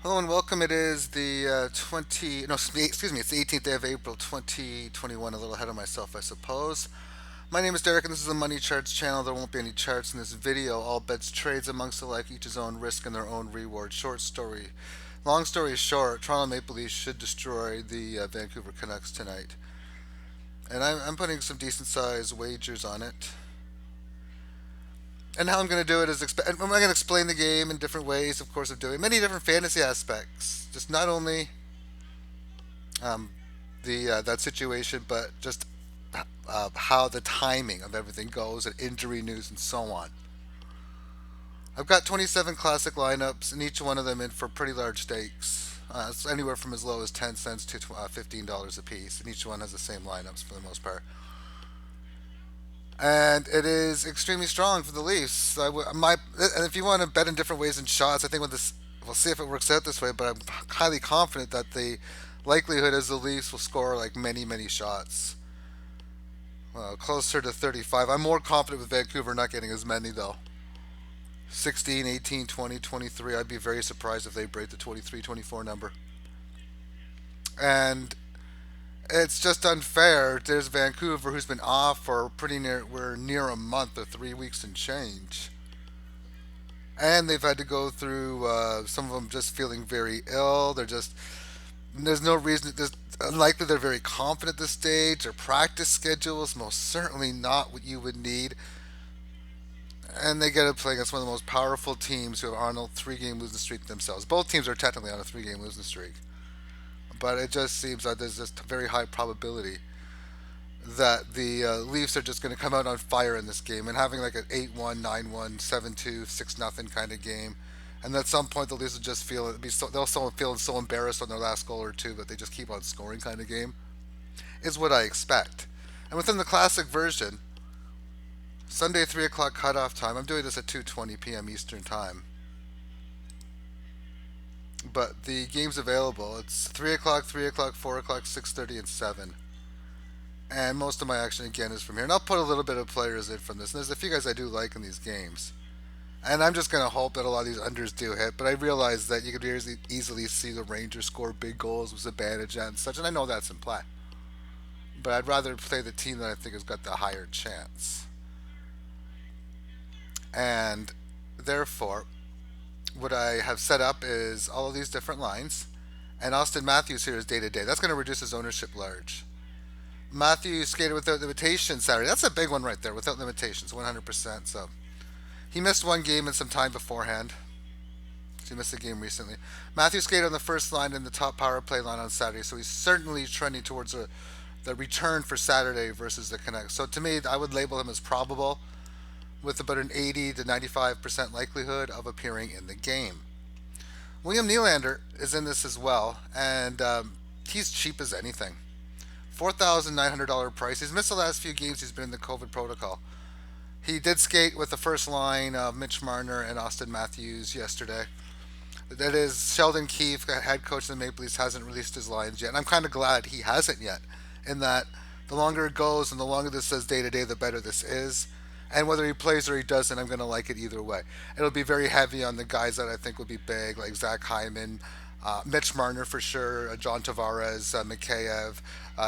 Hello and welcome. It is the 20, no, excuse me, it's the 18th day of April 2021. A little ahead of myself, I suppose. My name is Derek, and this is the Money Charts channel. There won't be any charts in this video. All bets trades amongst alike, each his own risk and their own reward. Short story. Long story short, Toronto Maple Leafs should destroy the Vancouver Canucks tonight. And I'm putting some decent sized wagers on it. And how I'm going to do it is I'm going to explain the game in different ways, of course, of doing many different fantasy aspects. Just not only um, the that situation, but just how the timing of everything goes and injury news and so on. I've got 27 classic lineups, and each one of them in for pretty large stakes. It's anywhere from as low as 10 cents to $15 a piece, and each one has the same lineups for the most part. And it is extremely strong for the Leafs. And if you want to bet in different ways and shots, I think with this, we'll see if it works out this way. But I'm highly confident that the likelihood is the Leafs will score like many, many shots. Closer to 35. I'm more confident with Vancouver not getting as many though. 16, 18, 20, 23. I'd be very surprised if they break the 23, 24 number. And it's just unfair. There's Vancouver, who's been off for pretty near we're near a month or 3 weeks and change, and they've had to go through some of them just feeling very ill. There's no reason. There's unlikely they're very confident at this stage. Their practice schedule is most certainly not what you would need, and they get to play against one of the most powerful teams who are on a three-game losing streak themselves. Both teams are technically on a three-game losing streak, but it just seems like there's just a very high probability that the Leafs are just going to come out on fire in this game and having like an 8-1, 9-1, 7-2, 6-0 kind of game. And at some point, the Leafs will just they'll feel so embarrassed on their last goal or two, but they just keep on scoring kind of game, is what I expect. And within the classic version, Sunday 3 o'clock cutoff time, I'm doing this at 2:20 p.m. Eastern time. But the game's available. It's 3 o'clock, 3 o'clock, 4 o'clock, 6:30, and 7. And most of my action again is from here. And I'll put a little bit of players in from this. And there's a few guys I do like in these games. And I'm just going to hope that a lot of these unders do hit. But I realize that you could easily see the Rangers score big goals with Zibanejad and such. And I know that's in play. But I'd rather play the team that I think has got the higher chance. And therefore, what I have set up is all of these different lines. And Austin Matthews here is day to day. That's going to reduce his ownership large. Matthews skated without limitations Saturday. That's a big one right there, without limitations, 100%. So he missed one game and some time beforehand. So he missed a game recently. Matthews skated on the first line in the top power play line on Saturday, so he's certainly trending towards the return for Saturday versus the Canucks. So to me, I would label him as probable, with about an 80 to 95% likelihood of appearing in the game. William Nylander is in this as well, and he's cheap as anything. $4,900 price. He's missed the last few games. He's been in the COVID protocol. He did skate with the first line of Mitch Marner and Austin Matthews yesterday. That is, Sheldon Keefe, head coach of the Maple Leafs, hasn't released his lines yet. And I'm kind of glad he hasn't yet, in that the longer it goes and the longer this says day to day, the better this is. And whether he plays or he doesn't, I'm going to like it either way. It'll be very heavy on the guys that I think would be big, like Zach Hyman, Mitch Marner for sure, John Tavares, Mikheyev,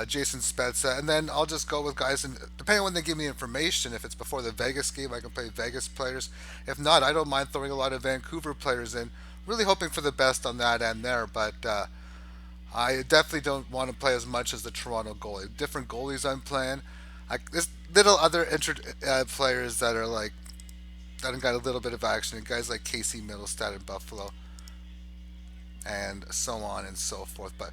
Jason Spezza, and then I'll just go with guys. And depending on when they give me information, if it's before the Vegas game, I can play Vegas players. If not, I don't mind throwing a lot of Vancouver players in. Really hoping for the best on that end there, but I definitely don't want to play as much as the Toronto goalie. Different goalies I'm playing. There's little other players that are like that have got a little bit of action. Guys like Casey Middlestad in Buffalo, and so on and so forth. But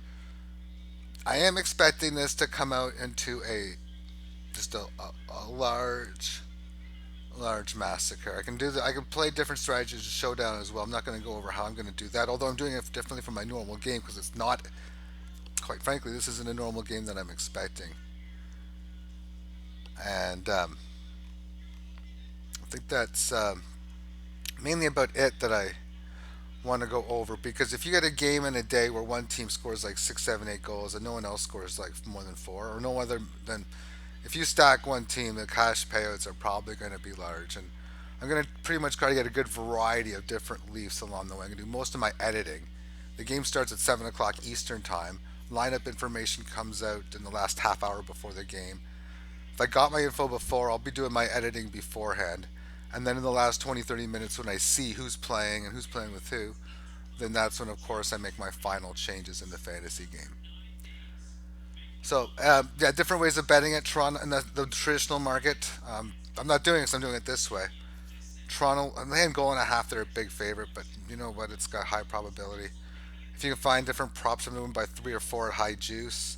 I am expecting this to come out into a large massacre. I can play different strategies to showdown as well. I'm not going to go over how I'm going to do that, although I'm doing it differently from my normal game because it's not. Quite frankly, this isn't a normal game that I'm expecting, and I think that's mainly about it that I want to go over, because if you get a game in a day where one team scores like six, seven, 8 goals and no one else scores like more than four, or no other, then if you stack one team, the cash payouts are probably going to be large. And I'm going to pretty much try to get a good variety of different Leafs along the way. I'm going to do most of my editing The game starts at 7 o'clock Eastern time. Lineup information comes out in the last half hour before the game. If I got my info before, I'll be doing my editing beforehand. And then in the last 20, 30 minutes, when I see who's playing and who's playing with who, then that's when, of course, I make my final changes in the fantasy game. So, yeah, different ways of betting at Toronto in the traditional market. I'm not doing this, I'm doing it this way. Toronto, and they ain't going a half, they're a big favorite, but you know what? It's got high probability. If you can find different props, I'm doing by three or four at high juice.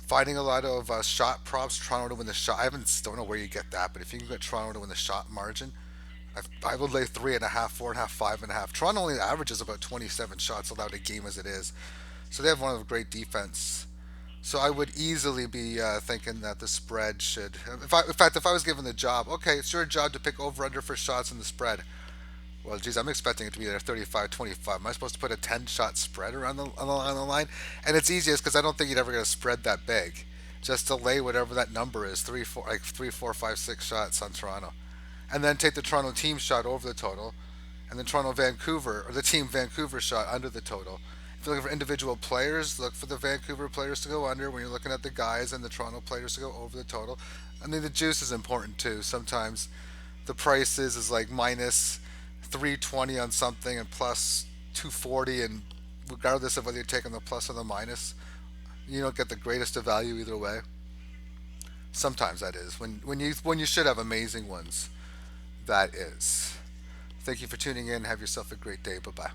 Finding a lot of shot props, Toronto to win the shot. I haven't don't know where you get that, but if you can get Toronto to win the shot margin, I would lay 3.5, 4.5, 5.5. Toronto only averages about 27 shots allowed a game as it is, so they have one of the great defense. So I would easily be thinking that the spread should. If I, in fact, if I was given the job, okay, it's your job to pick over under for shots in the spread. Well, geez, I'm expecting it to be there 35-25. Am I supposed to put a 10-shot spread around the line? And it's easiest because I don't think you'd ever get a spread that big. Just to lay whatever that number is, three, four, like 3, 4, 5, 6 shots on Toronto, and then take the Toronto team shot over the total, and then Toronto Vancouver or the team Vancouver shot under the total. If you're looking for individual players, look for the Vancouver players to go under. When you're looking at the guys, and the Toronto players to go over the total. I mean, the juice is important too. Sometimes the price is like minus 320 on something and plus 240, and regardless of whether you're taking the plus or the minus, you don't get the greatest of value either way. Sometimes that is when you should have amazing ones. That is. Thank you for tuning in. Have yourself a great day. Bye bye.